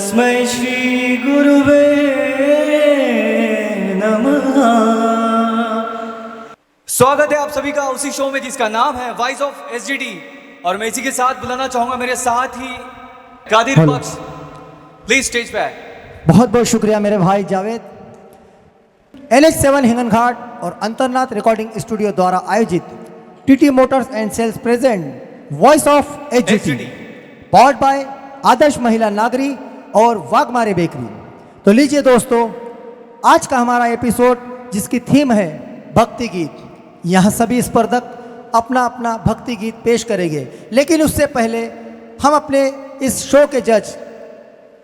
तस्मै श्री गुरुवे नमः। स्वागत है आप सभी का उसी शो में जिसका नाम है वॉइस ऑफ एसजीटी, और मैं इसी के साथ बुलाना चाहूंगा मेरे साथ ही कादिर बख्श, प्लीज स्टेज पे आए। बहुत बहुत शुक्रिया मेरे भाई जावेद। NH7 हिंगन घाट और अंतरनाथ रिकॉर्डिंग स्टूडियो द्वारा आयोजित TT motors and sales present voice of SGT powered by Adarsh Mahila Nagari और वाघमारे बेकरी। तो लीजिए दोस्तों, आज का हमारा एपिसोड जिसकी थीम है भक्ति गीत। यहाँ सभी स्पर्धक अपना अपना भक्ति गीत पेश करेंगे, लेकिन उससे पहले हम अपने इस शो के जज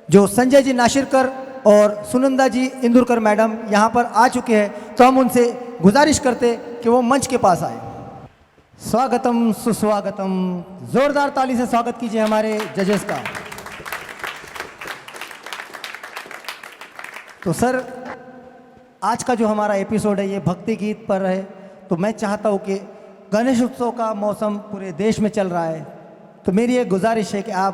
जो संजय जी नाशिरकर और सुनंदा जी इंदुरकर मैडम यहाँ पर आ चुके हैं, तो हम उनसे गुजारिश करते कि वो मंच के पास आए। स्वागतम सुस्वागतम, जोरदार ताली से स्वागत कीजिए हमारे जजेस का। तो सर, आज का जो हमारा एपिसोड है ये भक्ति गीत पर है, तो मैं चाहता हूँ कि गणेश उत्सव का मौसम पूरे देश में चल रहा है, तो मेरी एक गुजारिश है कि आप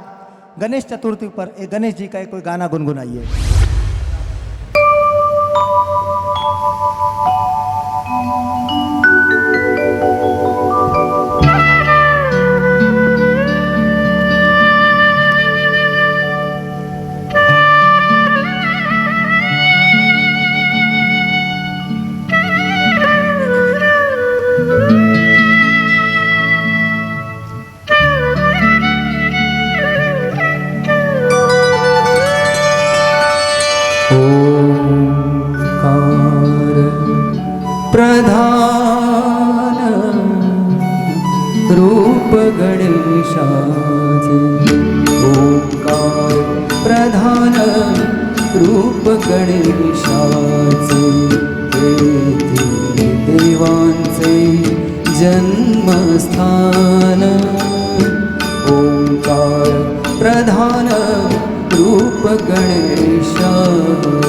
गणेश चतुर्थी पर एक गणेश जी का कोई गाना गुनगुनाइए। प्रधान रूप गणेशाचे, ओंकार प्रधान रूप गणेशाचे, येथे देवांचे जन्मस्थान, ओंकार प्रधान रूप गणेशाचे।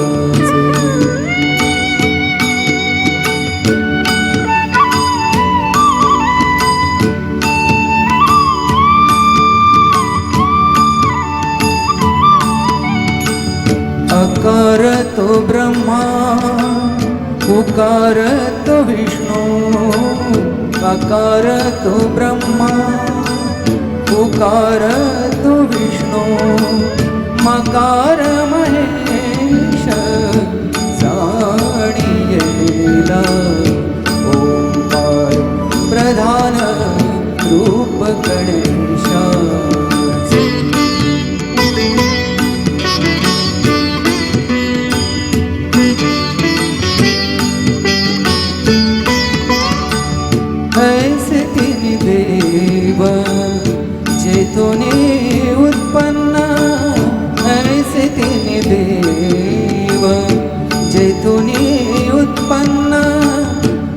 अकार तो ब्रह्मा, उकार तो विष्णु, अकार तो ब्रह्मा, उकार तो विष्णु, मकार महेश जाणियेला, ओंकार प्रधान रूप गणेशाचे। ऐसे तीन देव जेतोने उत्पन्न, ऐसे तीन देव जेतोने उत्पन्न,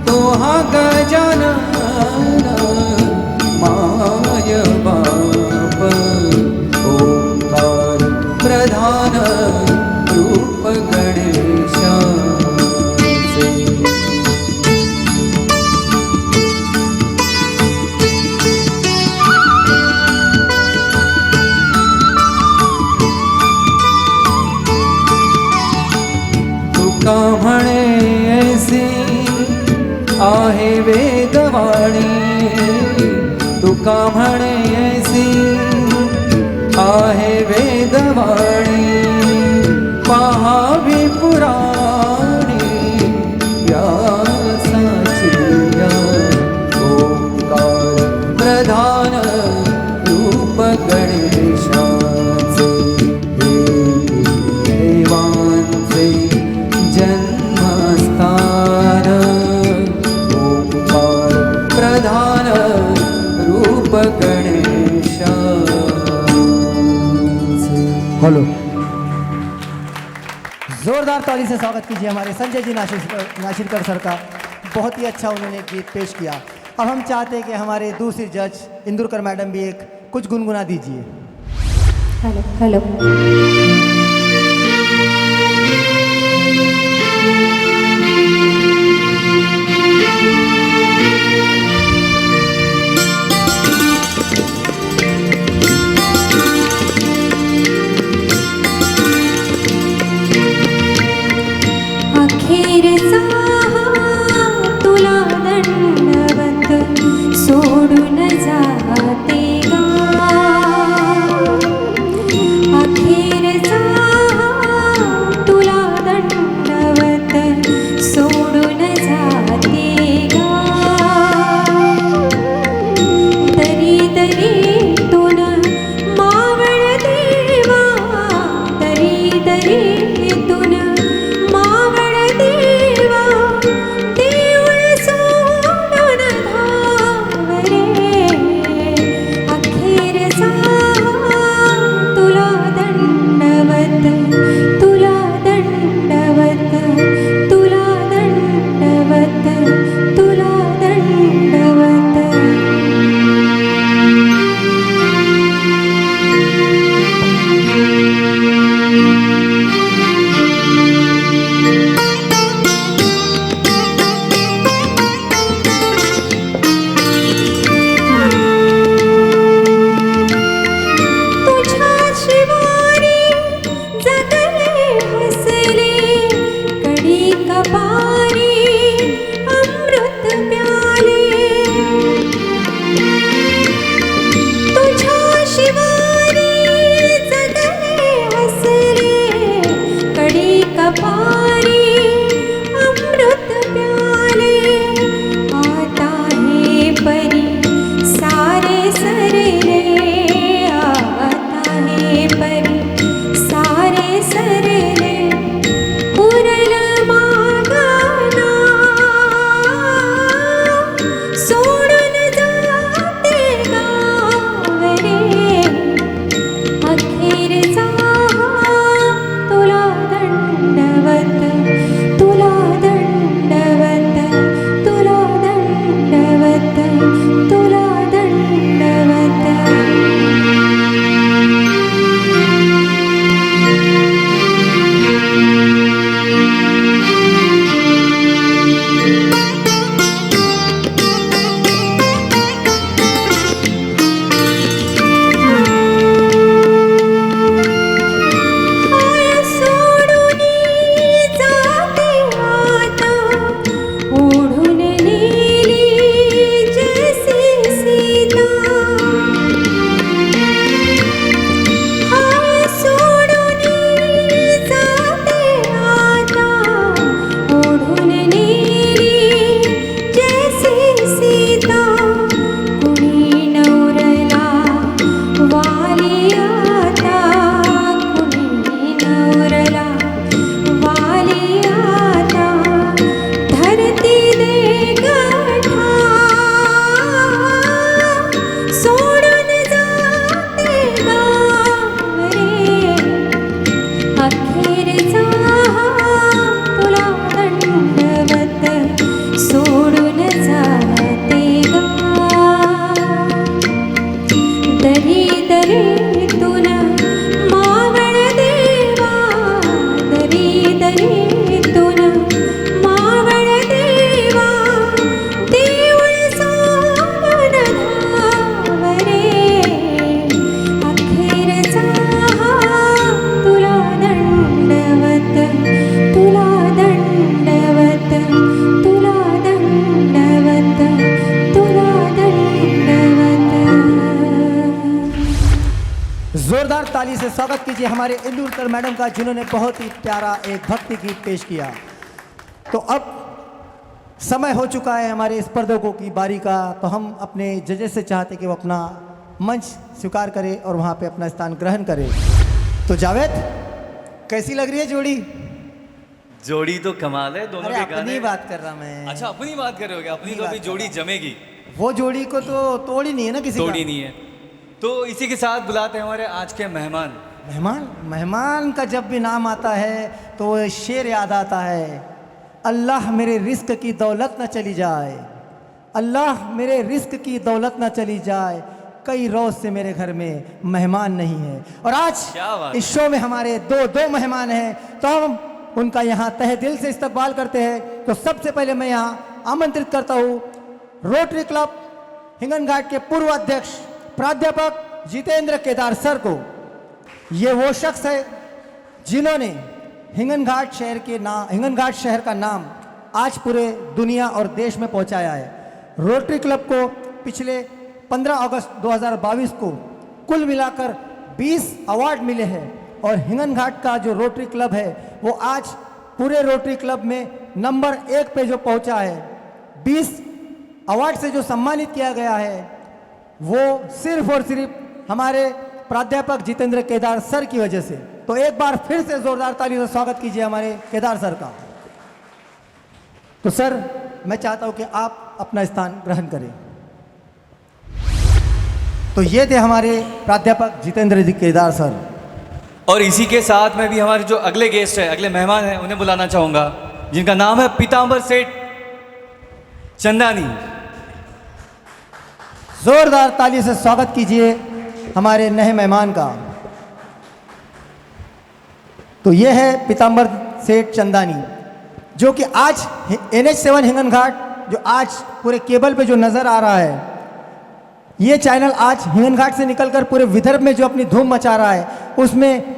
तो हा गजानन माय बाप, ओंकार प्रधान रूप गणेशाचे। तुका म्हणे ऐसी आहे वेदवाणी, तुका म्हणे ऐसी आहे वेदवाणी, पहावी पुराणी व्यासाची, ओंकार प्रधान रूप गणेशाचे, देवांचे जन्मस्थान, ओंकार प्रधान रूप गणेशाचे। हेलो, जोरदार ताली से स्वागत कीजिए हमारे संजय जी नाशिरकर सर का। बहुत ही अच्छा उन्होंने गीत पेश किया। अब हम चाहते हैं कि हमारे दूसरी जज इंदुरकर मैडम भी एक कुछ गुनगुना दीजिए। Hello hello. ताली से स्वागत कीजिए हमारे इंदुरकर मैडम का, जिन्होंने बहुत ही प्यारा एक भक्ति गीत पेश किया। तो अब समय हो चुका है हमारे स्पर्धकों की बारी का, तो हम अपने जजेस से चाहते कि वो अपना मंच स्वीकार करें और वहाँ पे अपना स्थान ग्रहण करें। तो जावेद, कैसी लग रही है जोड़ी? जोड़ी तो कमाल है, दोनों अरे के अपनी गाने। बात कर रहा मैं। अच्छा, अपनी बात कर रहे हो क्या? अपनी तो बात अभी कर जोड़ी रहा जमेगी, वो जोड़ी को तो तोड़ी नहीं है ना किसी तोड़ी का। नहीं है। तो इसी के साथ बुलाते हैं हमारे आज के मेहमान। मेहमान का जब भी नाम आता है तो वो शेर याद आता है, अल्लाह मेरे रिस्क की दौलत न चली जाए, अल्लाह मेरे रिस्क की दौलत न चली जाए, कई रोज से मेरे घर में मेहमान नहीं है। और क्या बात आज इस शो में हमारे दो मेहमान हैं, तो हम उनका यहाँ तहे दिल से इस्तकबाल करते हैं। तो सबसे पहले मैं यहाँ आमंत्रित करता हूँ रोटरी क्लब हिंगन घाट के पूर्व अध्यक्ष प्राध्यापक जितेंद्र केदार सर को। ये वो शख्स है जिन्होंने हिंगन घाट शहर का नाम आज पूरे दुनिया और देश में पहुंचाया है। रोटरी क्लब को पिछले 15 अगस्त 2022 को कुल मिलाकर 20 अवार्ड मिले हैं, और हिंगन घाट का जो रोटरी क्लब है वो आज पूरे रोटरी क्लब में नंबर 1 पे जो पहुंचा है। 20 अवार्ड से जो सम्मानित किया गया है वो सिर्फ और सिर्फ हमारे प्राध्यापक जितेंद्र केदार सर की वजह से। तो एक बार फिर से जोरदार ताली से स्वागत कीजिए हमारे केदार सर का। तो सर, मैं चाहता हूं कि आप अपना स्थान ग्रहण करें। तो ये थे हमारे प्राध्यापक जितेंद्र जी केदार सर। और इसी के साथ में भी हमारे जो अगले गेस्ट है, अगले मेहमान हैं, उन्हें बुलाना चाहूंगा, जिनका नाम है पीतांबर सेठ चंदानी। जोरदार ताली से स्वागत कीजिए हमारे नए मेहमान का। तो ये है पीतांबर सेठ चंदानी, जो कि आज NH7 हिंगन घाट, जो आज पूरे केबल पे जो नज़र आ रहा है, ये चैनल आज हिंगन घाट से निकलकर पूरे विदर्भ में जो अपनी धूम मचा रहा है, उसमें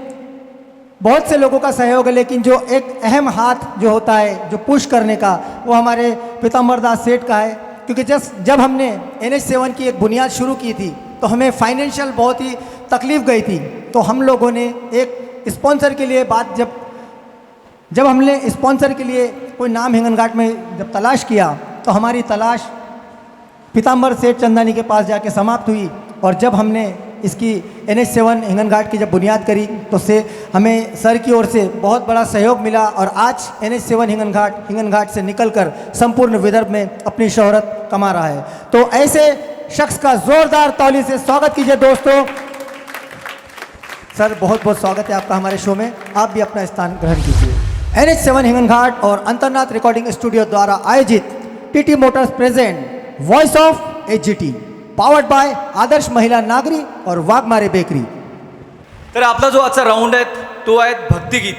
बहुत से लोगों का सहयोग है, लेकिन जो एक अहम हाथ जो होता है जो पुश करने का, वो हमारे पीतांबर दास सेठ का है। क्योंकि जब हमने NH7 की एक बुनियाद शुरू की थी तो हमें फाइनेंशियल बहुत ही तकलीफ गई थी। तो हम लोगों ने एक स्पॉन्सर के लिए जब हमने स्पॉन्सर के लिए कोई नाम हिंगन घाट में जब तलाश किया, तो हमारी तलाश पीतांबर सेठ चंदानी के पास जाके समाप्त हुई। और जब हमने इसकी NH7 हिंगन घाट की जब बुनियाद करी तो हमें सर की ओर से बहुत बड़ा सहयोग मिला, और आज NH7 हिंगन घाट से निकलकर संपूर्ण विदर्भ में अपनी शोहरत कमा रहा है। तो ऐसे शख्स का जोरदार ताली से स्वागत कीजिए दोस्तों। सर, बहुत बहुत स्वागत है आपका हमारे शो में। आप भी अपना स्थान ग्रहण कीजिए। NH7 हिंगन घाट और अंतरनाथ रिकॉर्डिंग स्टूडियो द्वारा आयोजित TT motors present voice of HGT, powered by Adarsh Mahila Nagari और वाघमारे बेकरी। तर आपला जो आजचा राऊंड आहे तो आहे भक्तिगीत,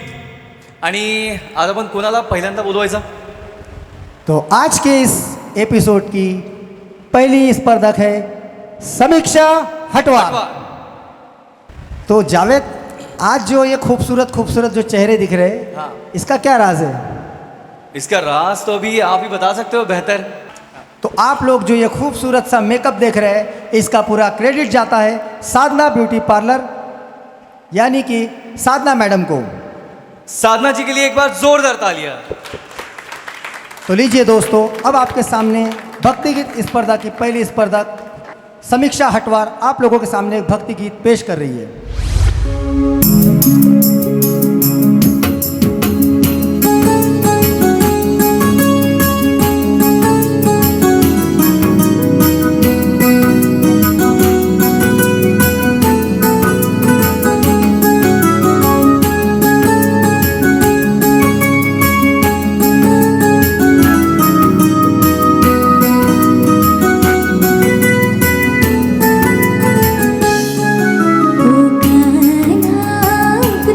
आणि आज आपण कोणाला पहिल्यांदा बोलवायचं? तो आज के इस एपिसोड की पहली स्पर्धक है समीक्षा हटवार। तो जावेद, आज जो ये खूबसूरत जो चेहरे दिख रहे हैं, हाँ। इसका क्या राज है? इसका राज तो अभी आप ही बता सकते हो बेहतर। तो आप लोग जो ये खूबसूरत सा मेकअप देख रहे हैं, इसका पूरा क्रेडिट जाता है साधना ब्यूटी पार्लर, यानी कि साधना मैडम को। साधना जी के लिए एक बार जोरदार तालियां। तो लीजिए दोस्तों, अब आपके सामने भक्ति गीत स्पर्धा की पहली स्पर्धक समीक्षा हटवार आप लोगों के सामने एक भक्ति गीत पेश कर रही है। ओ प्यारा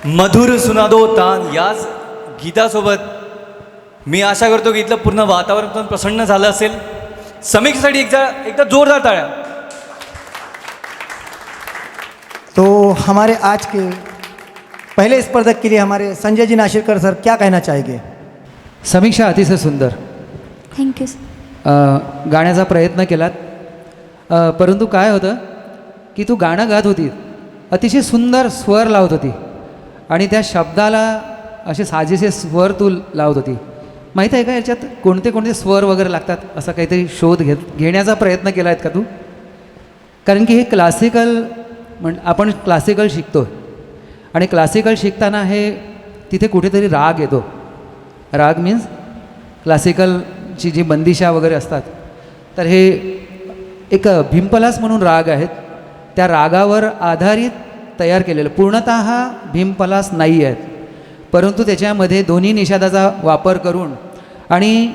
मधुर सुनादो तान याच गीतासोबत मी आशा करतो की इथलं पूर्ण वातावरण पण प्रसन्न झालं असेल. समीक्षेसाठी एकदा जोरदार टाळ्या. तो हमारे आज के पहले स्पर्धक के लिए हमारे संजय जी नाशिरकर सर क्या कहना चाहेंगे? समीक्षा अतिशय सुंदर. थँक्यू. गाण्याचा प्रयत्न केलात, परंतु काय होतं की तू गाणं गात होती, अतिशय सुंदर स्वर लावत होती आणि त्या शब्दाला असे साजेसे स्वर तू लावत होती. माहीत आहे का याच्यात कोणते कोणते स्वर वगैरे लागतात, असा काहीतरी शोध घेण्याचा प्रयत्न केला आहेत का तू? कारण की हे क्लासिकल आपण क्लासिकल शिकतो आणि क्लासिकल शिकताना हे तिथे कुठेतरी राग येतो. राग मीन्स क्लासिकलची जी बंदिशा वगैरे असतात, तर हे एक भिमपलास म्हणून राग आहेत, त्या रागावर आधारित तयार केलेलं पूर्णतः भिमपलास नाही आहेत, परंतु त्याच्यामध्ये दोन्ही निषादाचा वापर करून आणि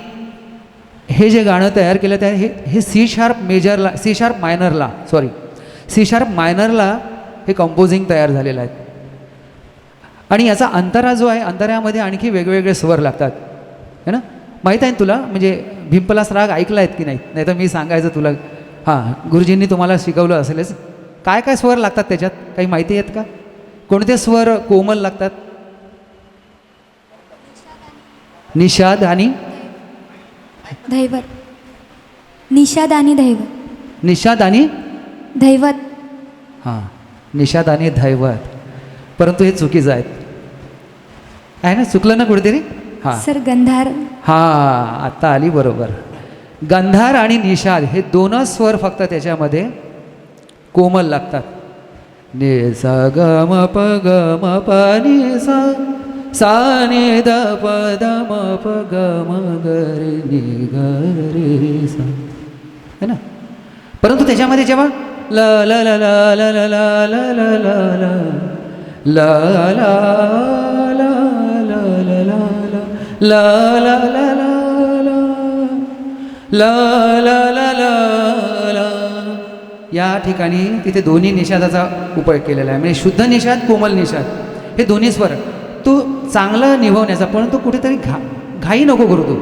हे जे गाणं तयार केलं त्या हे सी शार्प मायनरला हे कंपोजिंग तयार झालेलं आहे. आणि याचा अंतरा जो आहे, अंतऱ्यामध्ये आणखी वेगवेगळे स्वर लागतात है ना. माहीत आहे तुला, म्हणजे भिमपलास राग ऐकला आहेत की नाही? नाही तर मी सांगायचं तुला. हां, गुरुजींनी तुम्हाला शिकवलं असेलच. काय काय स्वर लागतात त्याच्यात, काही माहिती आहेत का? कोणते स्वर कोमल लागतात? निषाद आणि दैवत. निषाद आणि दैवत. निषाद आणि दैवत. हां, निषाद आणि दैवत. परंतु हे चुकीचं आहेत, आहे ना? चुकलं ना कुठेतरी? हां सर गंधार. हां, आत्ता आली बरोबर. गंधार आणि निषाद हे दोनच स्वर फक्त त्याच्यामध्ये कोमल लागतात. नि सा ग म प ग म प नि सा सा नि द प द म प ग म ग रे नि ग रे सा, है ना. परंतु त्याच्यामध्ये जेव्हा ल ल ल ल ल ल ल ल ल ल ल ल ल ल ल ल ल या ठिकाणी तिथे दोन्ही निषादाचा उपयोग केलेला आहे. म्हणजे शुद्ध निषाद, कोमल निषाद हे दोन्ही स्वर तू चांगलं निभवण्याचा, परंतु कुठेतरी घाई नको करू. तू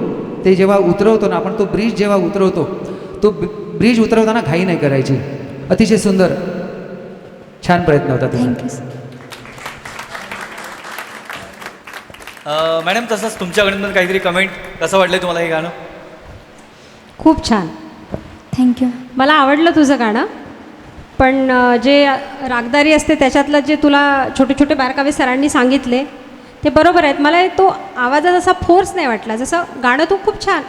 ते जेव्हा उतरवतो ना आपण, तो ब्रिज जेव्हा उतरवतो, तो ब्रिज उतरवताना घाई नाही करायची. अतिशय सुंदर, छान प्रयत्न होता तुझा. Thank you sir. मॅडम तसंच तुमच्याकडून पण काहीतरी कमेंट, कसं वाटलं तुम्हाला हे गाणं? खूप छान. थँक्यू. मला आवडलं तुझं गाणं, पण जे रागदारी असते त्याच्यातलं जे तुला छोटे छोटे बारकावे सरांनी सांगितले ते बरोबर आहेत. मला तो आवाजात असा फोर्स नाही वाटला. जसं गाणं तू खूप छान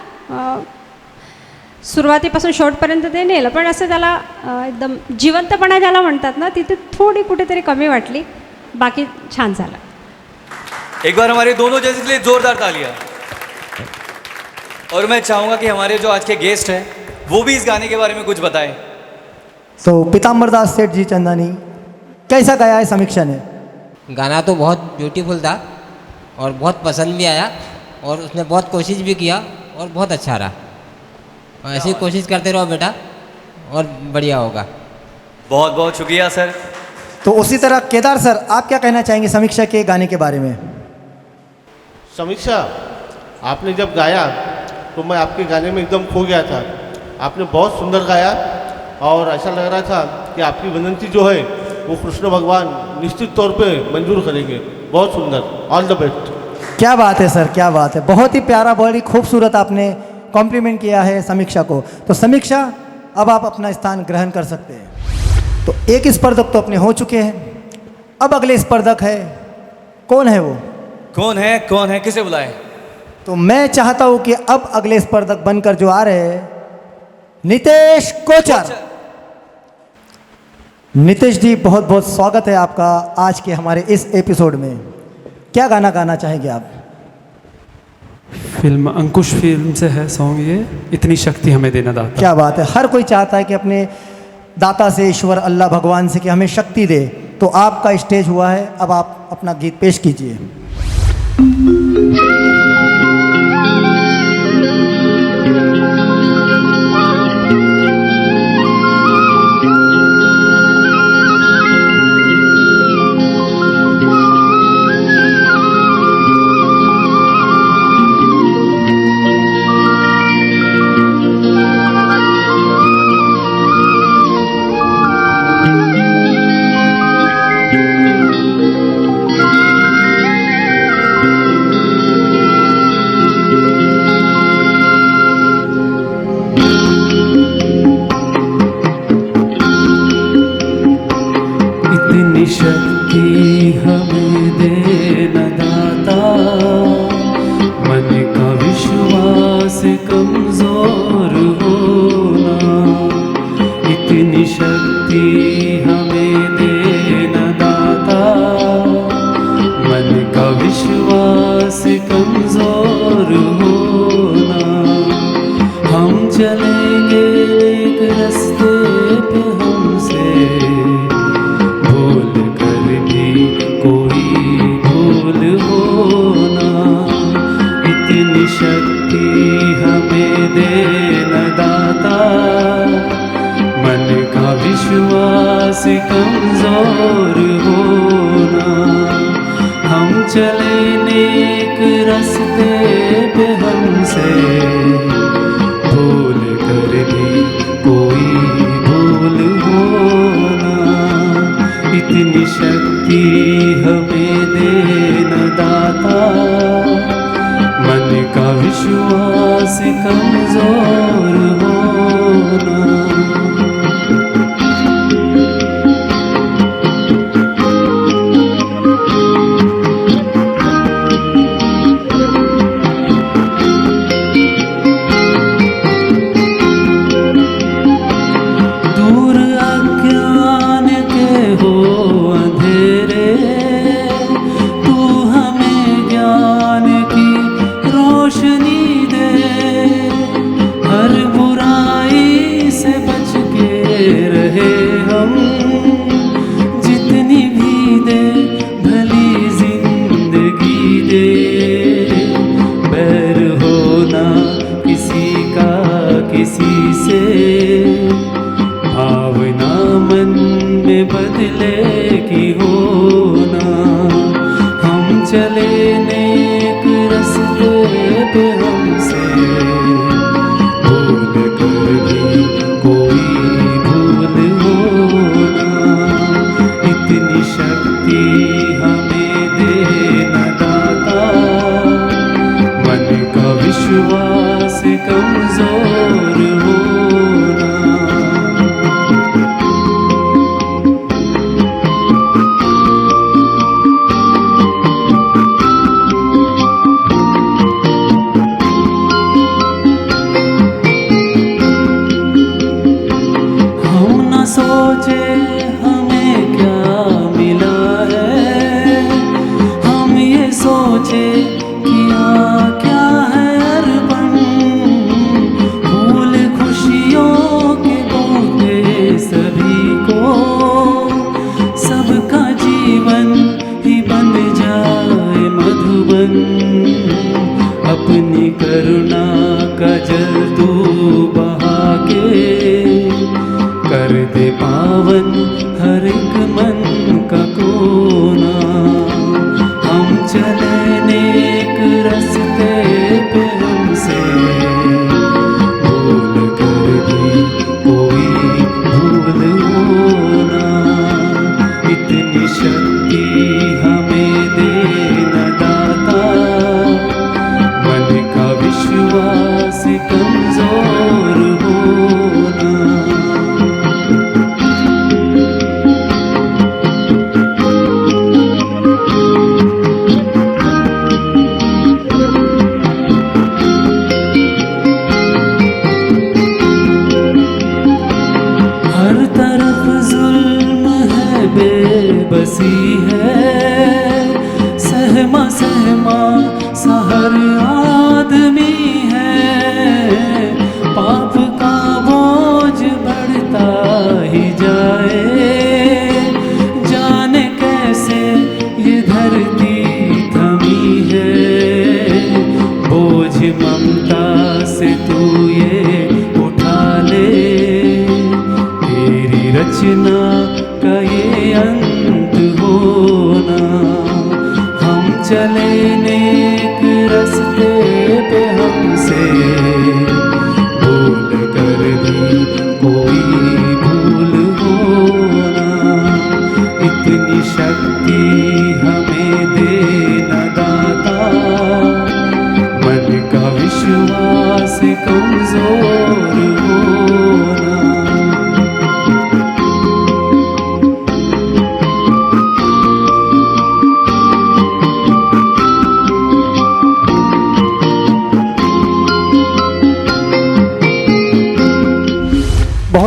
सुरुवातीपासून शेवटपर्यंत ते नेलं, पण असं त्याला एकदम जिवंतपणा ज्याला म्हणतात ना, तिथे थोडी कुठेतरी कमी वाटली. बाकी छान झालं. एक बार हमारे दोनों जजेस के लिए जोरदार तालियां. और मैं चाहूँगा कि हमारे जो आज के गेस्ट हैं वो भी इस गाने के बारे में कुछ बताएं. तो पीताम्बर दास सेठ जी चंदानी, कैसा गाया है समीक्षा ने? गाना तो बहुत ब्यूटीफुल था और बहुत पसंद भी आया, और उसने बहुत कोशिश भी किया और बहुत अच्छा रहा. ऐसी कोशिश करते रहो बेटा, और बढ़िया होगा. बहुत बहुत शुक्रिया सर. तो उसी तरह केदार सर, आप क्या कहना चाहेंगे समीक्षा के गाने के बारे में? समीक्षा, आपने जब गाया तो मैं आपके गाने में एकदम खो गया था. आपने बहुत सुंदर गाया और ऐसा लग रहा था कि आपकी विनंती जो है वो कृष्ण भगवान निश्चित तौर पे मंजूर करेंगे. बहुत सुंदर, ऑल द बेस्ट. क्या बात है सर, क्या बात है. बहुत ही प्यारा, बड़ी खूबसूरत आपने कॉम्प्लीमेंट किया है समीक्षा को. तो समीक्षा, अब आप अपना स्थान ग्रहण कर सकते हैं. तो एक स्पर्धक तो अपने हो चुके हैं, अब अगले स्पर्धक है. कौन है वो? कौन है, किसे बुलाए? तो मैं चाहता हूं कि अब अगले स्पर्धक बनकर जो आ रहे हैं, नितेश कोचर. नितेश जी, बहुत बहुत स्वागत है आपका आज के हमारे इस एपिसोड में. क्या गाना गाना चाहेंगे आप? फिल्म अंकुश फिल्म से है सॉन्ग ये, इतनी शक्ति हमें देना दाता. क्या बात है. हर कोई चाहता है कि अपने दाता से, ईश्वर अल्लाह भगवान से, कि हमें शक्ति दे. तो आपका स्टेज हुआ है, अब आप अपना गीत पेश कीजिए. हमें दे न दाता, मन का विश्वास कमजोर होना, इतनी शक्ति हमें दे न दाता, मन का विश्वास कमजोर होना। हम चलेंगे एक रास्ते पे हमसे भूल कर भी कोई भूल होना, इतनी शक्ति हमें दे न दाता, मन का विश्वास कमजोर होना। हम चले नेक रास्ते पे हमसे भूल कर भी कोई भूल होना, इतनी शक्ति हमें दे न दाता, मन का विश्वास कमजोर होना।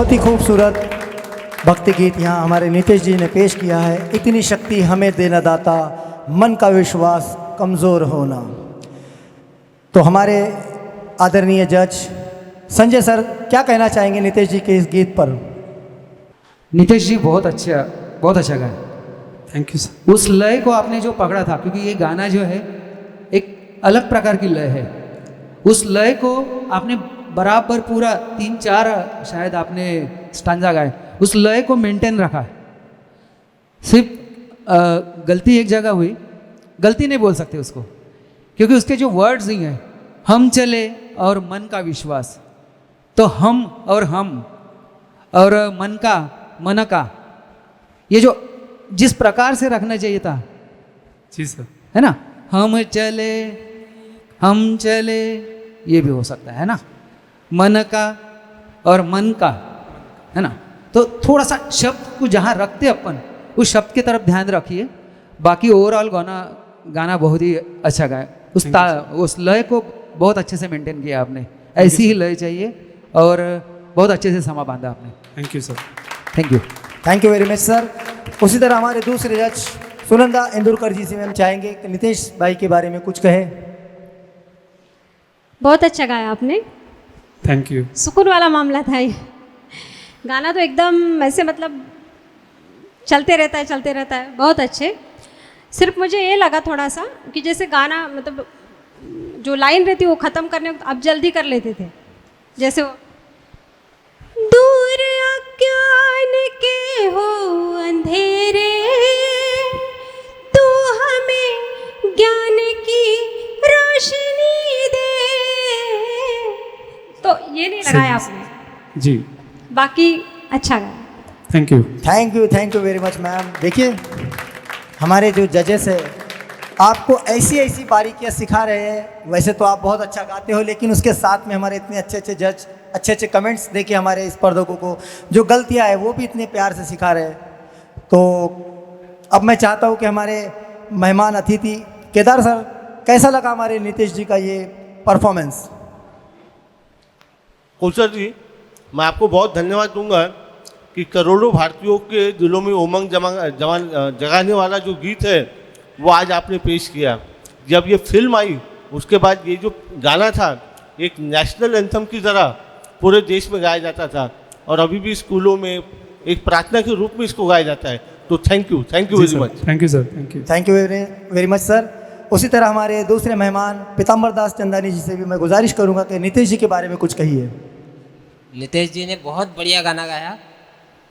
बहुत ही खूबसूरत भक्ति गीत यहाँ हमारे नितेश जी ने पेश किया है। इतनी शक्ति हमें देना दाता, मन का विश्वास कमज़ोर होना। तो हमारे आदरणीय जज संजय सर क्या कहना चाहेंगे नितेश जी के इस गीत पर? नितेश जी बहुत अच्छा गाया। Thank you sir. उस लय को आपने जो पकड़ा था, क्योंकि ये गाना जो है एक अलग प्रकार की लय है, उस लय को आपने बराबर पूरा 3-4 शायद आपने स्टांजा गाए, उस लय को मेंटेन रखा है। सिर्फ गलती एक जगह हुई, गलती नहीं बोल सकते उसको, क्योंकि उसके जो वर्ड्स ही हैं, हम चले और मन का विश्वास, तो हम और मन का ये जो जिस प्रकार से रखना चाहिए था, जी सर। है ना, हम चले ये भी हो सकता है ना, मन का और मन का, है ना। तो थोड़ा सा शब्द को जहाँ रखते अपन, उस शब्द की तरफ ध्यान रखिए। बाकी ओवरऑल गाना बहुत ही अच्छा गाया। उस लय को बहुत अच्छे से मेंटेन किया आपने, ऐसी ही लय चाहिए, और बहुत अच्छे से समा बांधा आपने। Thank you sir. Thank you. Thank you very much sir. उसी तरह हमारे दूसरे जज सुनंदा इंदुरकर जी से हम चाहेंगे कि नितेश भाई के बारे में कुछ कहे। बहुत अच्छा गाया आपने, थैंक यू। सुकून वाला मामला था ये। गाना तो एकदम ऐसे मतलब चलते रहता है, बहुत अच्छे। सिर्फ मुझे ये लगा थोड़ा सा कि जैसे गाना मतलब जो लाइन रहती है वो ख़त्म करने वक्त आप जल्दी कर लेते थे, जैसे वो दूर अज्ञान के हो अंधेरे, तू हमें ज्ञान की रोशनी दे, तो ये नहीं लगाया आपने। जी, बाकी अच्छा गाया। Thank you. Thank you very much ma'am. देखिए हमारे जो जजेस है आपको ऐसी बारीकियाँ सिखा रहे हैं। वैसे तो आप बहुत अच्छा गाते हो, लेकिन उसके साथ में हमारे इतने अच्छे जज अच्छे कमेंट्स देके हमारे इस स्पर्धकों को जो गलतियाँ हैं वो भी इतने प्यार से सिखा रहे हैं। तो अब मैं चाहता हूँ कि हमारे मेहमान अतिथि केदार सर, कैसा लगा हमारे नितेश जी का ये परफॉर्मेंस? कुलसर जी, मैं आपको बहुत धन्यवाद दूंगा कि करोड़ों भारतीयों के दिलों में उमंग जगाने वाला जो गीत है वो आज आपने पेश किया। जब ये फिल्म आई उसके बाद ये जो गाना था एक नेशनल एंथम की तरह पूरे देश में गाया जाता था, और अभी भी स्कूलों में एक प्रार्थना के रूप में इसको गाया जाता है। तो thank you very much. Thank you sir. Thank you very much sir. उसी तरह हमारे दूसरे मेहमान पीताम्बर दास चंदानी जी से भी मैं गुजारिश करूंगा कि नितेश जी के बारे में कुछ कहिए। नितेश जी ने बहुत बढ़िया गाना गाया,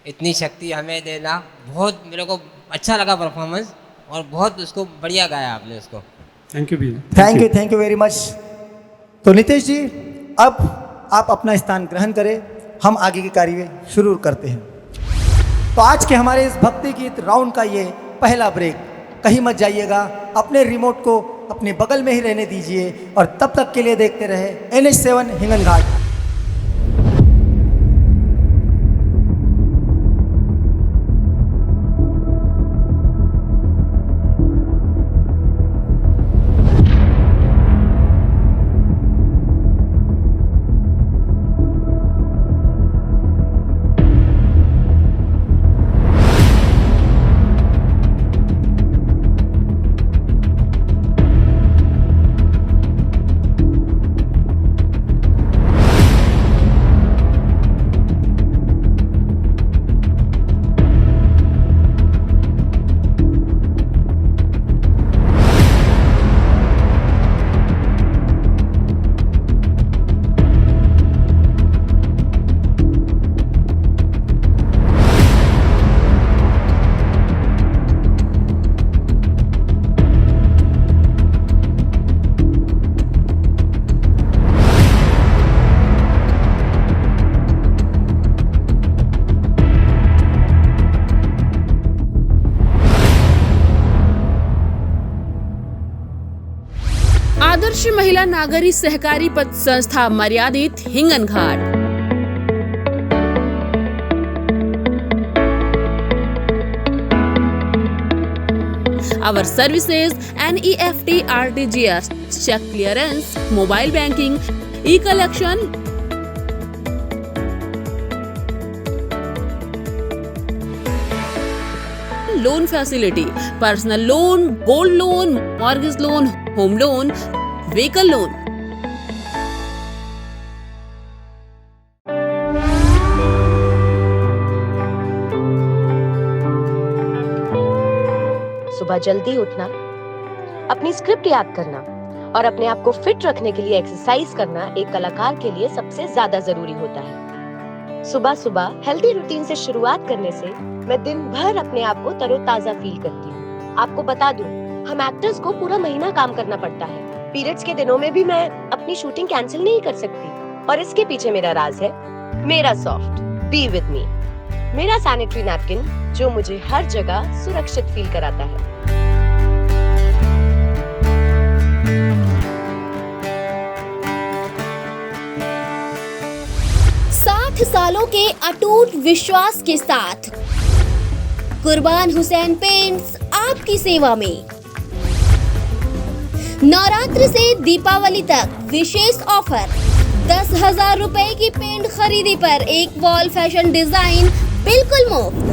इतनी शक्ति हमें देना, बहुत मेरे को अच्छा लगा परफॉर्मेंस, और बहुत उसको बढ़िया गाया आपने उसको। थैंक यू भैया। Thank you very much. तो नितेश जी अब आप अपना स्थान ग्रहण करें, हम आगे की कार्यवाही शुरू करते हैं। तो आज के हमारे इस भक्ति गीत राउंड का ये पहला ब्रेक, कहीं मत जाइएगा, अपने रिमोट को अपने बगल में ही रहने दीजिए, और तब तक के लिए देखते रहे NH7 हिंगन घाट। आदर्श महिला नागरी सहकारी पत संस्था मर्यादित Hinganghat. Our services NEFT, RTGS, check clearance, mobile banking, e-collection, loan facility, personal loan, gold loan, mortgage loan, home loan, vehicle loan. सुबह जल्दी उठना, अपनी स्क्रिप्ट याद करना और अपने आप को फिट रखने के लिए एक्सरसाइज करना एक कलाकार के लिए सबसे ज्यादा जरूरी होता है। सुबह सुबह हेल्दी रूटीन से शुरुआत करने से मैं दिन भर अपने आप को तरोताजा फील करती हूँ। आपको बता दूं, हम एक्टर्स को पूरा महीना काम करना पड़ता है। पीरियड्स के दिनों में भी मैं अपनी शूटिंग कैंसिल नहीं कर सकती और इसके पीछे मेरा राज है मेरा सॉफ्ट बी विद मी, मेरा सैनिटरी नैपकिन जो मुझे हर जगह सुरक्षित फील कराता है। 60 सालों के अटूट विश्वास के साथ कुर्बान हुसैन पेंट्स आपकी सेवा में। नवरात्र से दीपावली तक विशेष ऑफर, 10,000 रुपए की पेंट खरीदी पर एक वॉल फैशन डिजाइन बिल्कुल मुफ्त।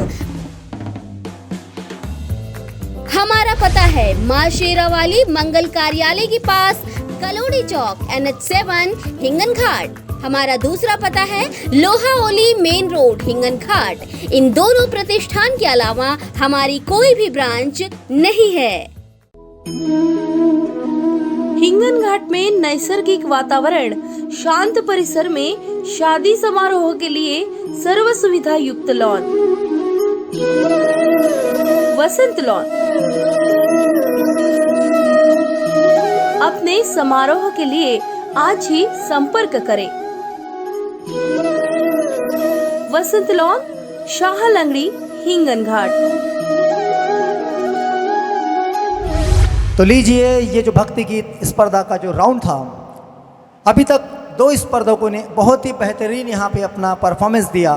हमारा पता है मां शेरावाली मंगल कार्यालय के पास, कलोड़ी चौक, NH7 हिंगन घाट। हमारा दूसरा पता है लोहा ओली मेन रोड हिंगन घाट। इन दोनों प्रतिष्ठान के अलावा हमारी कोई भी ब्रांच नहीं है। हिंगन घाट में नैसर्गिक वातावरण, शांत परिसर में शादी समारोह के लिए सर्व सुविधा युक्त लॉन, वसंत लॉन। अपने समारोह के लिए आज ही संपर्क करें। वसंत लॉन, शाह लंगड़ी, हिंगन घाट। तो लीजिए, ये जो भक्ति गीत स्पर्धा का जो राउंड था, अभी तक 2 स्पर्धकों ने बहुत ही बेहतरीन यहाँ पे अपना परफॉर्मेंस दिया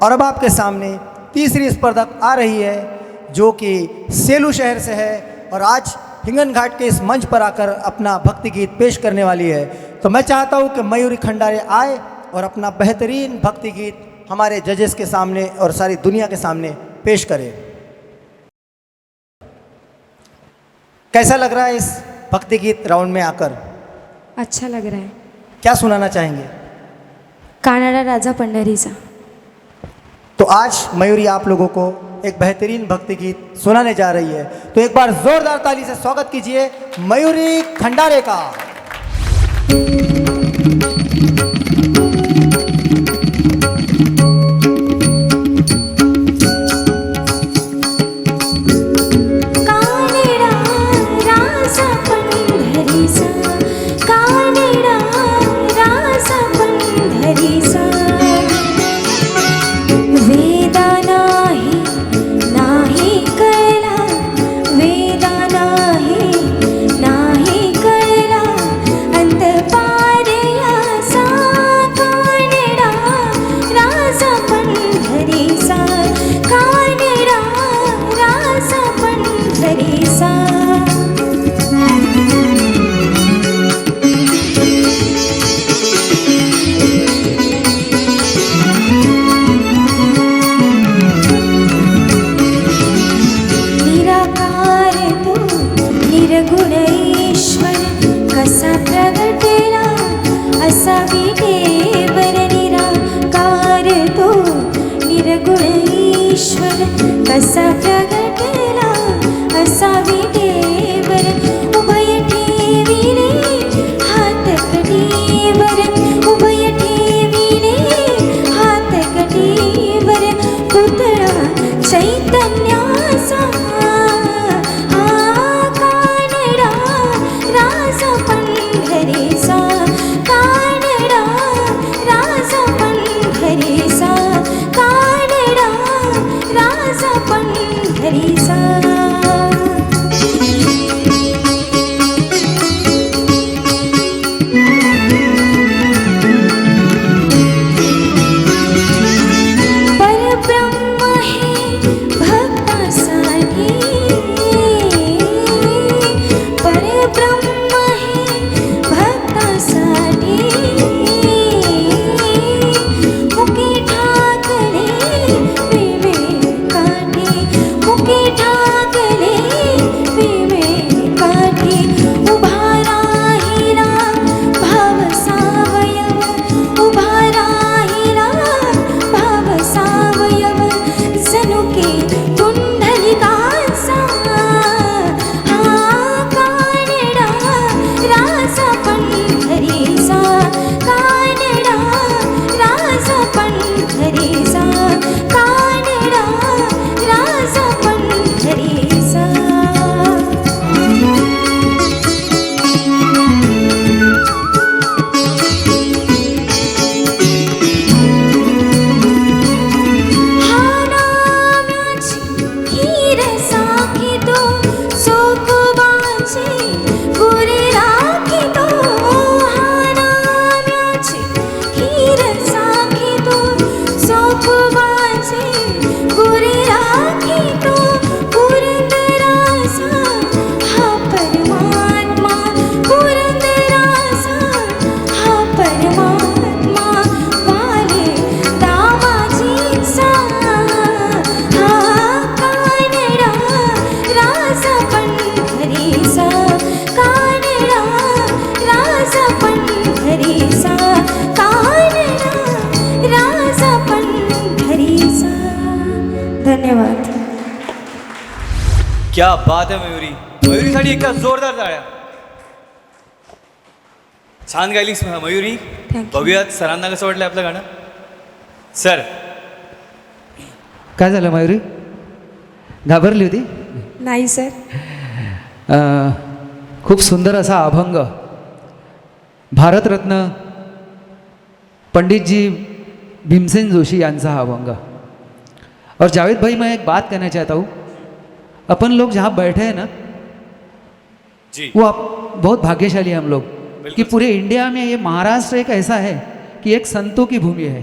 और अब आपके सामने तीसरी स्पर्धक आ रही है जो कि सेलू शहर से है और आज हिंगन घाट के इस मंच पर आकर अपना भक्ति गीत पेश करने वाली है। तो मैं चाहता हूँ कि मयूरी खंडारे आए और अपना बेहतरीन भक्ति गीत हमारे जजेस के सामने और सारी दुनिया के सामने पेश करे। कैसा लग रहा है इस भक्ति गीत राउंड में आकर? अच्छा लग रहा है। क्या सुनाना चाहेंगे? कानाडा राजा पंढरीचा। तो आज मयूरी आप लोगों को एक बेहतरीन भक्ति गीत सुनाने जा रही है, तो एक बार जोरदार ताली से स्वागत कीजिए मयूरी खंडारे का। वेदा नाही कळला अंत पाय पंढरीचा कानडा राजा पंढरीचा कानडा राजा पंढरीचा. धन्यवाद. क्या बात आहे मयुरी. मयुरीसाठी एका जोरदार टाळ्या. छान गायलीस मयुरी. बघूयात सरांना कसं वाटलं आपलं गाणं. सर काय झालं मयुरी, घाबरली होती? नाही सर. खूप सुंदर असा अभंग, भारतरत्न पंडित जी भीमसेन जोशी यांचा हा अभंग. और जावेद भाई, मैं एक बात कहना चाहता हूँ, अपन लोग जहाँ बैठे हैं ना जी, वो आप बहुत भाग्यशाली हैं हम लोग कि पूरे इंडिया में ये महाराष्ट्र एक ऐसा है कि एक संतों की भूमि है.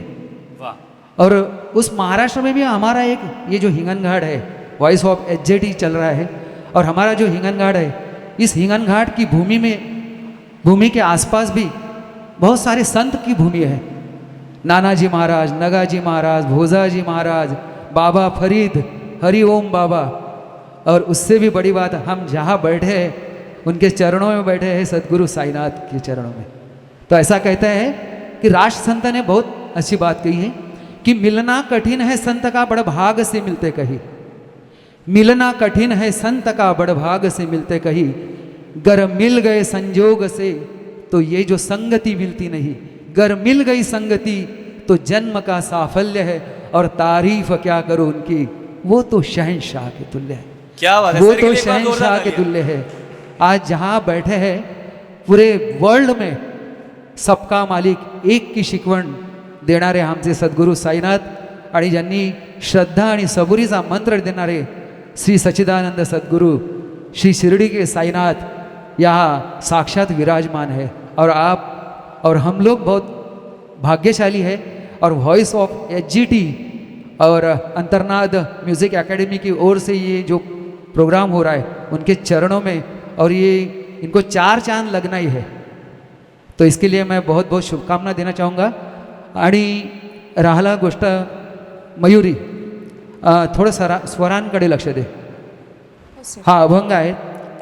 वाह. और उस महाराष्ट्र में भी हमारा एक ये जो हिंगन घाट है, वॉइस ऑफ एचजेटी चल रहा है, और हमारा जो हिंगन घाट है, इस हिंगन घाट की भूमि के आसपास भी बहुत सारे संत की भूमि है. नानाजी महाराज, नगाजी महाराज, भोजाजी महाराज, बाबा फरीद, हरिओम बाबा, और उससे भी बड़ी बात, हम जहाँ बैठे हैं उनके चरणों में बैठे हैं, सदगुरु साईनाथ के चरणों में. तो ऐसा कहते हैं कि राष्ट्र संत ने बहुत अच्छी बात कही है कि मिलना कठिन है संत का बड़ भाग से मिलते कहीं. मिलना कठिन है संत का बड़ भाग से मिलते कहीं, गर मिल गए संजोग से तो ये जो संगति मिलती नहीं, गर मिल गई संगति तो जन्म का साफल्य है, और तारीफ क्या करो उनकी, वो तो शहंशाह के तुल्य है. क्या बात है. वो सर, तो एक बार जोरदार शहंशाह के तालियां. तुल्य है. आज जहाँ बैठे हैं पूरे वर्ल्ड में सबका मालिक, एक की शिकवण देणारे आमचे सद्गुरू साईनाथ आणि ज्यांनी श्रद्धा आणि सबुरीचा मंत्र देणारे श्री सच्चिदानंद सद्गुरू श्री शिरडी के साईनाथ यहाँ साक्षात विराजमान है. और आप और हम लोग बहुत भाग्यशाली है. और वॉइस ऑफ एचजीटी और अंतर्नाद म्यूज़िक एकेडमी की ओर से ये जो प्रोग्राम हो रहा है, उनके चरणों में, और ये इनको 4 चांद लगना ही है. तो इसके लिए मैं बहुत बहुत शुभकामना देना चाहूँगा. आणि राहिला गोष्ट मयुरी, थोडं स्वरांकडे लक्ष दे. हा अभंग आहे,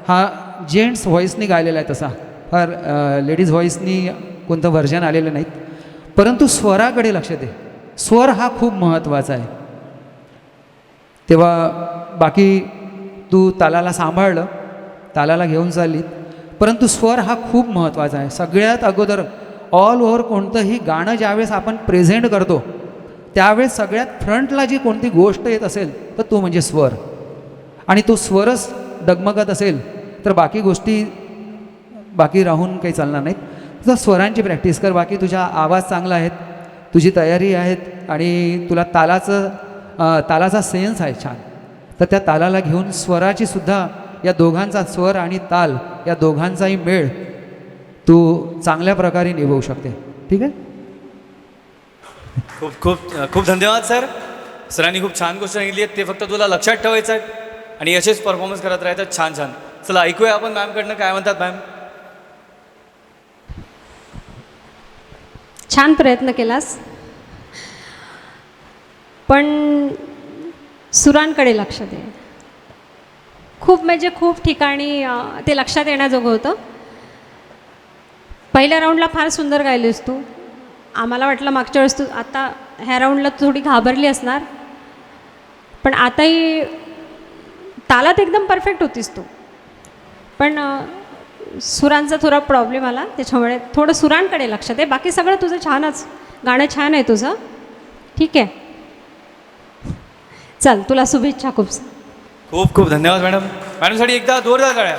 हा जेंट्स व्हॉईसनी गायलेला आहे, तसा फार लेडीज व्हॉईसनी कोणतं व्हर्जन आलेलं नाहीत, परंतु स्वराकडे लक्ष दे. स्वर हा खूप महत्त्वाचा आहे. तेव्हा बाकी तू तालाला सांभाळलं, तालाला घेऊन चाललीत, परंतु स्वर हा खूप महत्त्वाचा आहे. सगळ्यात अगोदर ऑल ओव्हर कोणतंही गाणं ज्यावेळेस आपण प्रेझेंट करतो त्यावेळेस सगळ्यात फ्रंटला जी कोणती गोष्ट येत असेल तर तो म्हणजे स्वर. आणि तो स्वरच डगमगत असेल तर बाकी गोष्टी बाकी राहून काही चालणार नाहीत. तर स्वरांची प्रॅक्टिस कर. बाकी तुझा आवाज चांगला आहे, तुझी तयारी आहे, आणि तुला तालाचा सेन्स आहे छान. तर त्या तालाला घेऊन स्वराची सुद्धा, या दोघांचा स्वर आणि ताल या दोघांचाही मेळ तू चांगल्या प्रकारे निभवू शकते. ठीक आहे. खूप खूप खूप धन्यवाद सर. सरांनी खूप छान गोष्ट सांगितली आहेत, ते फक्त तुला लक्षात ठेवायचं आहे आणि असेच परफॉर्मन्स करत राहायचं. छान छान. चला ऐकूया आपण मॅमकडनं काय म्हणतात. मॅम, छान प्रयत्न केलास, पण सुरांकडे लक्ष दे. खूप म्हणजे खूप ठिकाणी ते लक्षात येण्याजोगं होतं. पहिल्या राऊंडला फार सुंदर गायलीस तू. आम्हाला वाटलं मागच्या वेळेस तू, आता ह्या राऊंडला तू थोडी घाबरली असणार, पण आताही तालात एकदम परफेक्ट होतीस तू. पण सुरांचा थोडा प्रॉब्लेम आला, त्याच्यामुळे थोडं सुरांकडे लक्ष दे. बाकी सगळं तुझं छानच, गाणं छान आहे तुझं. ठीक आहे, चल, तुला शुभेच्छा. खूप खूप धन्यवाद मॅडम. मॅडमसाठी एकदा जोरदार टाळ्या.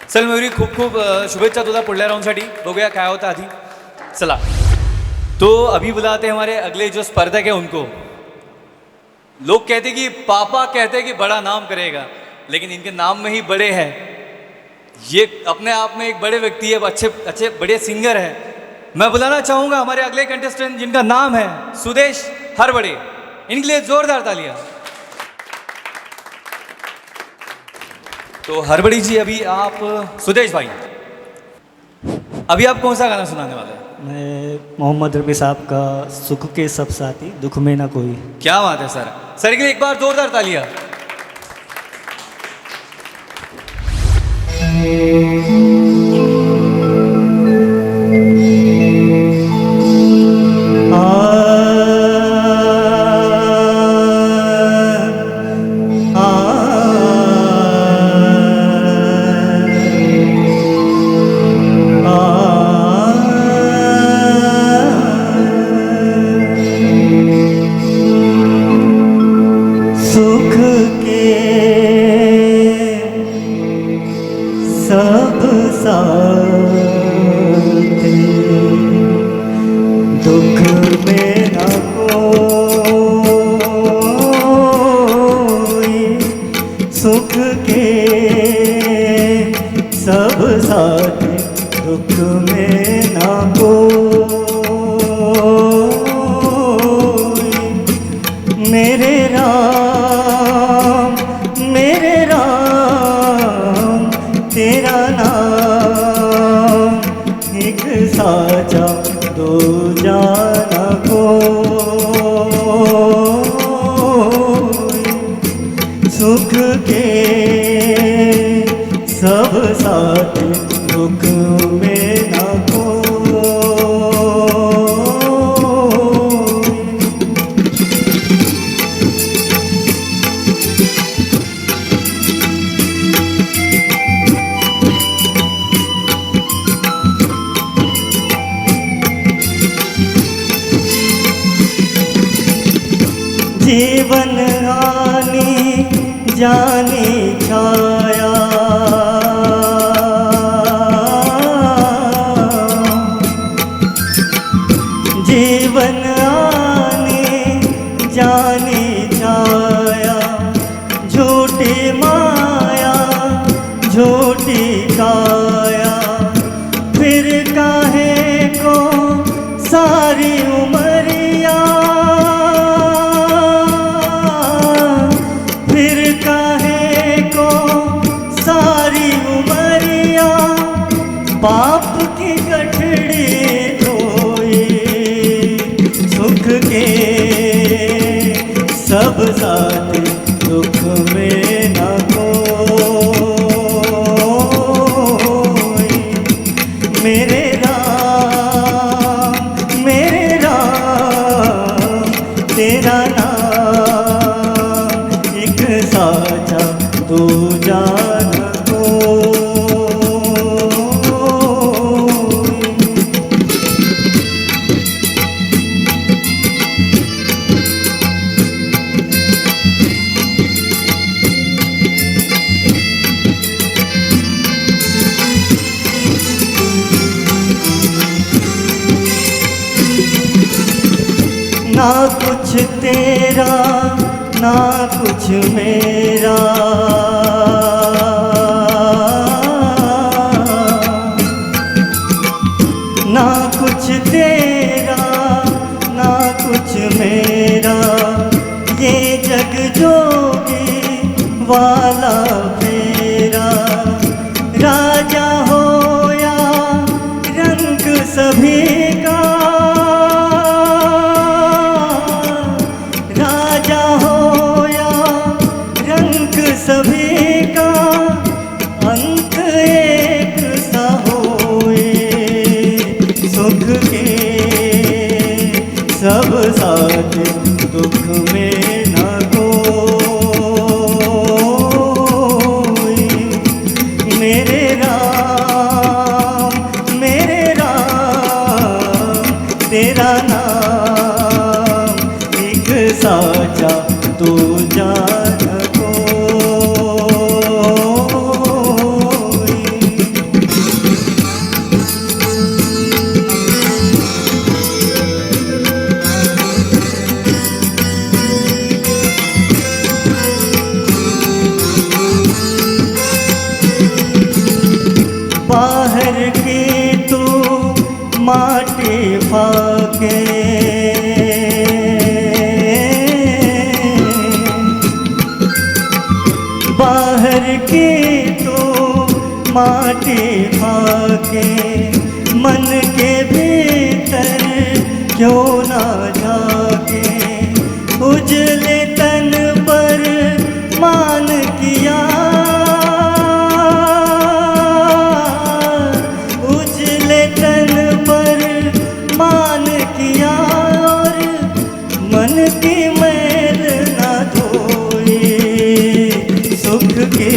चल मयुरी, खूप खूप शुभेच्छा तुझा पुढल्या राउंडसाठी. बघूया काय होता आधी. चला, तो अभी बुलाते हमारे अगले जो स्पर्धक है उनको. लोग कहते कि पापा कहते कि बड़ा नाम करेगा, लेकिन इनके नाम में ही बड़े हैं. ये अपने आप में एक बड़े व्यक्ति है, अच्छे अच्छे बड़े सिंगर हैं. मैं बुलाना चाहूँगा हमारे अगले कंटेस्टेंट जिनका नाम है सुदेश हरबड़े. इनके लिए जोरदार तालियां. तो हरबड़ी जी, अभी आप, सुदेश भाई, अभी आप कौन सा गाना सुनाने वाले हैं? मैं मोहम्मद रफ़ी साहब का सुख के सब साथी दुख में ना कोई. क्या बात है सर. सर के लिए एक बार जोरदार तालियां. सब साथ दुख में न कोई सुख के सब साथ दुख में न कोई मेरे राम तेरा नाम एक साचा दो जाना कोई सुख के सब साथ दुख में न कोई जीवन आनी जानी छाया जीवन आनी जानी छाया झूठी माया झूठी काया फिर काहे को सारी उमरिया फिर काहे को सारी उमरिया पाप की गठड़ी धोई सुख के सब साथ दुख में न कोई मेरे राम तेरा नाम एक साचा दो जान ना कुछ तेरा ना कुछ मेरा ना कुछ तेरा ना कुछ मेरा ये जग जोगी वाला फेरा राजा हो या रंग सभी का सभी का अंत एक सा होए सुख के सब साथ दुख में न कोई मेरे राम तेरा नाम एक साचा तू जान बाहर के तो माटी फाके बाहर के तो माटी फाके मन के भीतर क्यों ना जाके उजले तन पर मान किया तन पर मान किया और मन की मैल ना धोई सुख के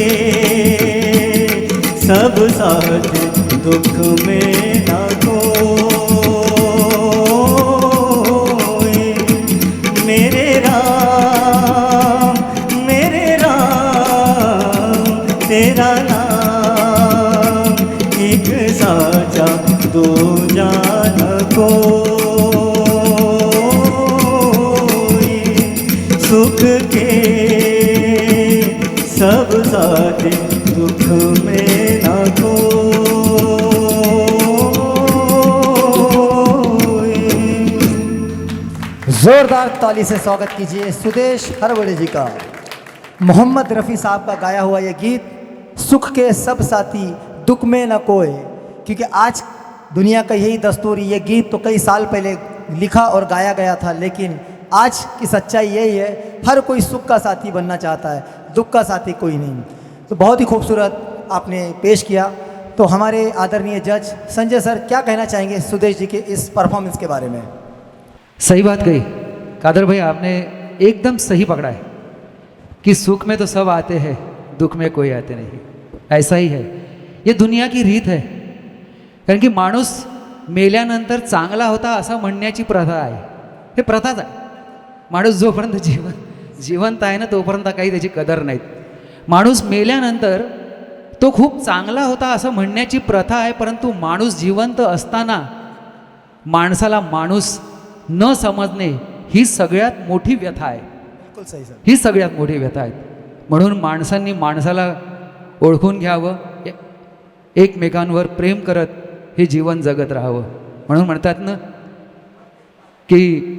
सब साथ दुख में ना कोई मेरे राम तेरा नाम ताली से स्वागत कीजिए सुदेश हरबड़े जी का। मोहम्मद रफ़ी साहब का गाया हुआ ये गीत सुख के सब साथी दुख में न कोई, क्योंकि आज दुनिया का यही दस्तूर, ये गीत तो कई साल पहले लिखा और गाया गया था, लेकिन आज की सच्चाई यही है, हर कोई सुख का साथी बनना चाहता है, दुख का साथी कोई नहीं। तो बहुत ही खूबसूरत आपने पेश किया। तो हमारे आदरणीय जज संजय सर क्या कहना चाहेंगे सुदेश जी के इस परफॉर्मेंस के बारे में? सही बात कही कादर भाई, आपने एकदम सही पकड़ा है कि सुख में तो सब आते हैं, दुख में कोई आते नहीं। ऐसा ही है, ये दुनिया की रीत है। कारण की माणूस मेल्यानंतर चांगला होता असं म्हणण्याची प्रथा आहे, हे प्रथाच आहे। माणूस जोपर्यंत जिवंत आहे ना तोपर्यंत काही त्याची कदर नाहीत। माणूस मेल्यानंतर तो खूप चांगला होता असं म्हणण्याची प्रथा आहे, परंतु माणूस जिवंत असताना माणसाला माणूस न समजणे ही सगळ्यात मोठी व्यथा आहे। बिल्कुल सही सर, ही सगळ्यात मोठी व्यथा आहे। म्हणून माणसांनी माणसाला ओळखून घ्यावं, एकमेकांवर प्रेम करत हे जीवन जगत राहावं। म्हणून म्हणतात ना की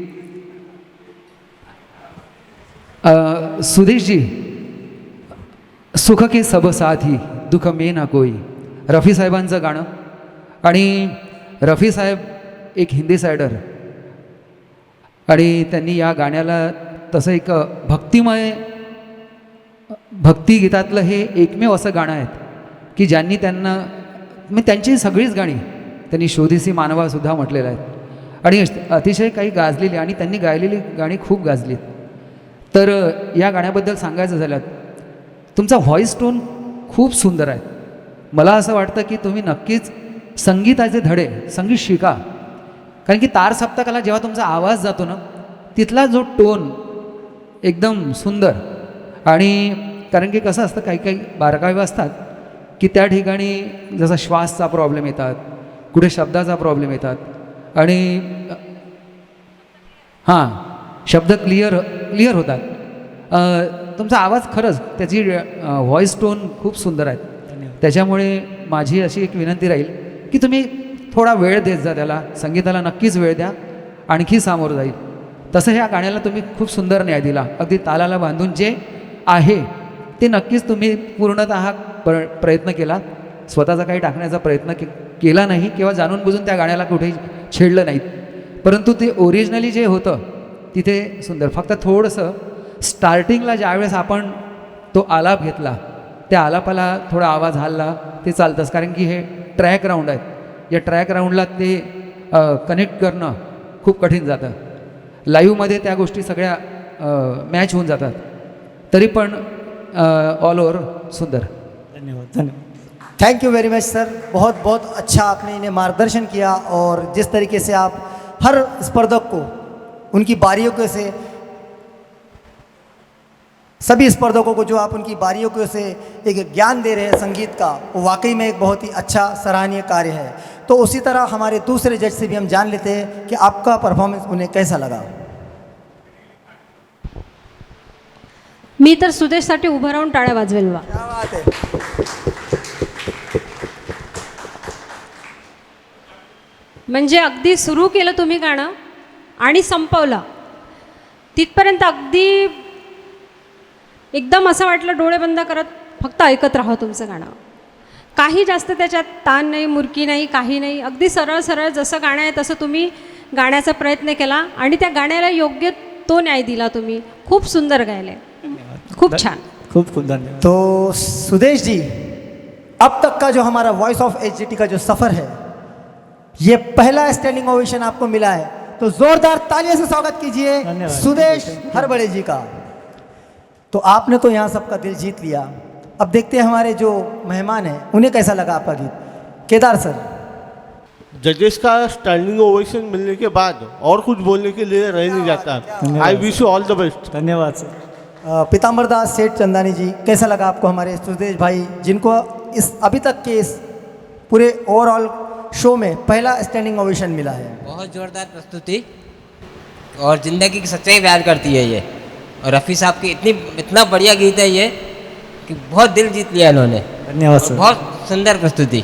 सुदेश जी, सुख के सब साथी दुख में ना कोई, रफी साहेबांचं गाणं। आणि रफी साहेब एक हिंदी सायडर, आणि त्यांनी या गाण्याला तसं एक भक्तिमय भक्तिगीतातलं हे एकमेव असं गाणं आहे की ज्यांनी त्यांना मी त्यांची सगळीच गाणी त्यांनी शोधीसी मानवासुद्धा म्हटलेलं आहेत आणि अतिशय काही गाजलेली आणि त्यांनी गायलेली गाणी खूप गाजलीत। तर या गाण्याबद्दल सांगायचं झालं, तुमचा व्हॉईस टोन खूप सुंदर आहे। मला असं वाटतं की तुम्ही नक्कीच संगीताचे धडे संगीत शिका, कारण की तार सप्तकाला जेव्हा तुमचा आवाज जातो ना तिथला जो टोन एकदम सुंदर। आणि कारण की कसं असतं, काही काही बारकावे असतात की त्या ठिकाणी जसा श्वासचा प्रॉब्लेम येतात, कुठे शब्दाचा प्रॉब्लेम येतात आणि हां शब्द क्लिअर होतात। तुमचा आवाज खरंच त्याची व्हॉईस टोन खूप सुंदर आहे। त्याच्यामुळे माझी अशी एक विनंती राहील की तुम्ही थोडा वेळ देत जा त्याला, संगीताला नक्कीच वेळ द्या, आणखी सामोरं जाईल। तसं ह्या गाण्याला तुम्ही खूप सुंदर न्याय दिला, अगदी तालाला बांधून जे आहे ते नक्कीच तुम्ही पूर्णतः प्रयत्न केला, स्वतःचा काही टाकण्याचा प्रयत्न केला नाही किंवा जाणून बुजून त्या गाण्याला कुठेही छेडलं नाहीत, परंतु ते ओरिजिनली जे होतं तिथे सुंदर। फक्त थोडंसं स्टार्टिंगला ज्यावेळेस आपण तो आलाप घेतला त्या आलापाला थोडा आवाज हल्ला ते चालतंच, कारण की हे ट्रॅक राऊंड आहेत। या ट्रॅक राऊंडला ते कनेक्ट करणं खूप कठीण जातं, लाईव्हमध्ये त्या गोष्टी सगळ्या मॅच होऊन जातात। तरी पण ऑल ओव्हर सुंदर। धन्यवाद धन्यवाद। Thank you very much sir, बहुत बहुत अच्छा आपने इन्हें मार्गदर्शन किया और जिस तरीके से आप हर स्पर्धक को उनकी बारियों से, सभी स्पर्धकों को जो आप उनकी बारियों से एक ज्ञान दे रहे हैं संगीत का, वो वाकई में एक बहुत ही अच्छा सराहनीय कार्य है। तो उसी तरह हमारे दूसरे जज से भी हम जान लेते हैं कि आपका परफॉर्मेंस उन्हें कैसा लगा। मी तर सुदेशसाठी उभं राहून टाळ्या वाजवेल बा। क्या बात है। म्हणजे अगदी सुरू केलं तुम्ही गाणं आणि संपवलं तिथपर्यंत, अगदी एकदम असं वाटलं डोळे बंद करत फक्त ऐकत राहावं तुमचं गाणं। काही जास्त त्याच्यात ताण नाही, मुरकी नाही, काही नाही, अगदी सरळ सरळ जसं गाणं आहे तसं तुम्ही गाण्याचा प्रयत्न केला आणि त्या गाण्याला योग्य तो न्याय दिला तुम्ही। खूप सुंदर गायले, खूप छान, खूब खूब धन्यवाद। तो सुदेश जी, अब तक का जो हमारा वॉइस ऑफ एचजीटी का जो सफ़र है, ये पहला स्टैंडिंग ओवेशन आपको मिला है, तो जोरदार तालियों से स्वागत कीजिए धन्यवाद। सुदेश हरबड़े जी का। तो आपने तो यहाँ सबका दिल जीत लिया, अब देखते हैं हमारे जो मेहमान हैं उन्हें कैसा लगा आपका गीत। केदार सर, जजेस का स्टैंडिंग ओवेशन मिलने के बाद और कुछ बोलने के लिए रह नहीं जाता। I wish you all the best. धन्यवाद सर। पीताम्बर दास सेठ चंदानी जी, कैसा लगा आपको हमारे सुदेश भाई, जिनको इस अभी तक के इस पूरे ओवरऑल शो में पहला स्टैंडिंग ओवेशन मिला है? बहुत ज़ोरदार प्रस्तुति और ज़िंदगी की सच्चाई बयान करती है ये, और रफ़ी साहब की इतना बढ़िया गीत है ये कि बहुत दिल जीत लिया इन्होंने। धन्यवाद सर। बहुत सुंदर प्रस्तुति।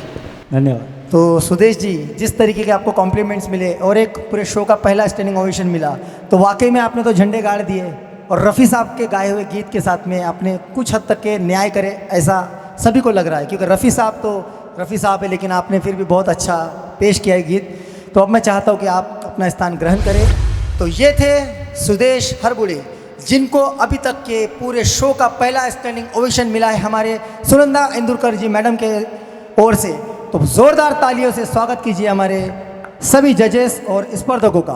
धन्यवाद। तो सुदेश जी, जिस तरीके के आपको कॉम्प्लीमेंट्स मिले और एक पूरे शो का पहला स्टैंडिंग ओवेशन मिला, तो वाकई में आपने तो झंडे गाड़ दिए। और रफ़ी साहब के गाए हुए गीत के साथ में आपने कुछ हद तक के न्याय करे, ऐसा सभी को लग रहा है, क्योंकि रफ़ी साहब है, लेकिन आपने फिर भी बहुत अच्छा पेश किया है गीत। तो अब मैं चाहता हूँ कि आप अपना स्थान ग्रहण करें। तो ये थे सुदेश हरबुड़े, जिनको अभी तक के पूरे शो का पहला स्टैंडिंग ओवेशन मिला है हमारे सुनंदा इंदुरकर जी मैडम के ओर से। तो जोरदार तालियों से स्वागत कीजिए हमारे सभी जजेस और स्पर्धकों का।